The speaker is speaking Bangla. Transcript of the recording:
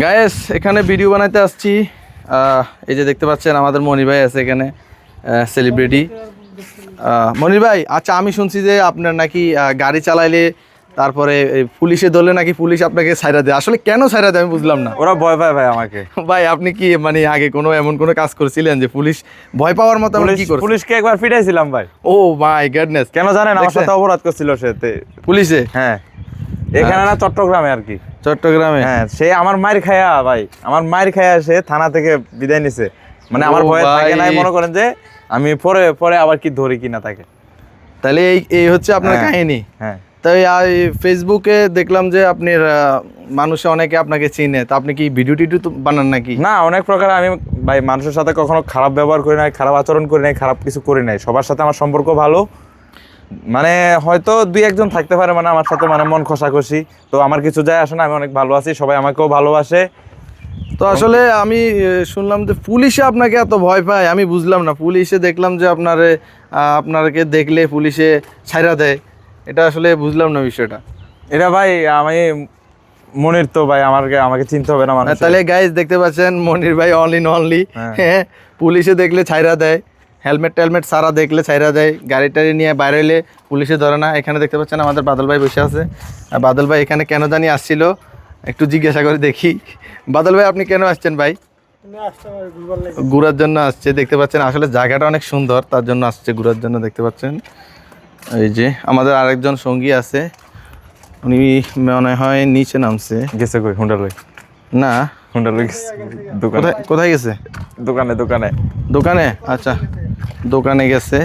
গায়েস এখানে ভিডিও বানাইতে আসছি। এই যে দেখতে পাচ্ছেন আমাদের মনির ভাই আছে এখানে, সেলিব্রিটি মনির ভাই। আচ্ছা, আমি শুনছি যে আপনার নাকি গাড়ি চালাইলে তারপরে পুলিশে ধরলে নাকি পুলিশ আপনাকে ছাইরা দেয়। আসলে কেন ছাইরা দেয় আমি বুঝলাম না। ওরা ভয় পায় ভাই আমাকে। ভাই আপনি কি মানে আগে কোনো এমন কোনো কাজ করছিলেন যে পুলিশ ভয় পাওয়ার মতো? কি করছেন? পুলিশকে একবার পিটাইছিলাম ভাই। ও মাই গডনেস। কেন জানেন? আমার সাথে অপরাধ করছিল সে পুলিশে। হ্যাঁ, এখানে না, চট্টগ্রামে আর কি। চট্টগ্রামে? হ্যাঁ, সে আমার মায়ের খায়া ভাই, আমার মায়ের খায়া সে থানা থেকে বিদায় নিছে। মানে আমার ভয় থাকে নাই, মনে করেন যে আমি পরে পরে আবার কি ধরি কিনা তাকে। তাহলে এই হচ্ছে আপনার কাহিনী। হ্যাঁ, তাই ফেসবুকে দেখলাম যে আপনার মানুষে অনেকে আপনাকে চিনে, তা আপনি কি ভিডিও টিডিও বানান নাকি? না, অনেক প্রকার। আমি ভাই মানুষের সাথে কখনো খারাপ ব্যবহার করি নাই, খারাপ আচরণ করি নাই, খারাপ কিছু করি নাই। সবার সাথে আমার সম্পর্ক ভালো। মানে হয়তো দুই একজন থাকতে পারে মানে আমার সাথে মানে মন খসাখসি, তো আমার কিছু যায় আসে না। আমি অনেক ভালো আছি, সবাই আমাকেও ভালোবাসে। তো আসলে আমি শুনলাম যে পুলিশে আপনাকে এত ভয় পায়, আমি বুঝলাম না। পুলিশে দেখলাম যে আপনাকে দেখলে পুলিশে ছাইরা দেয়, এটা আসলে বুঝলাম না বিষয়টা। এটা ভাই আমি মনির তো ভাই, আমাকে চিনতে হবে না মানুষ। তাহলে গাইজ দেখতে পাচ্ছেন মনির ভাই অল ইন অনলি। হ্যাঁ, পুলিশে দেখলে ছাইরা দেয়, হেলমেট টেলমেট সারা দেখলে ছাইরা দেয়, গাড়ি টাড়ি নিয়ে বাইরে এলে পুলিশে ধরে না। এখানে দেখতে পাচ্ছেন আমাদের বাদল ভাই বসে আছে। বাদল ভাই এখানে কেন জানি আসছিল, একটু জিজ্ঞাসা করে দেখি। বাদল ভাই আপনি কেন আসছেন ভাই? ঘোরার জন্য আসছে, দেখতে পাচ্ছেন। আসলে জায়গাটা অনেক সুন্দর, তার জন্য আসছে ঘোরার জন্য। দেখতে পাচ্ছেন এই যে আমাদের আরেকজন সঙ্গী আছে, উনি মনে হয় নিচে নামছে। গেছে কই? হুন্ডা লই না, হুন্ডা লই দোকানে। কোথায় গেছে? দোকানে। দোকানে? আচ্ছা, দোকানে গেছে।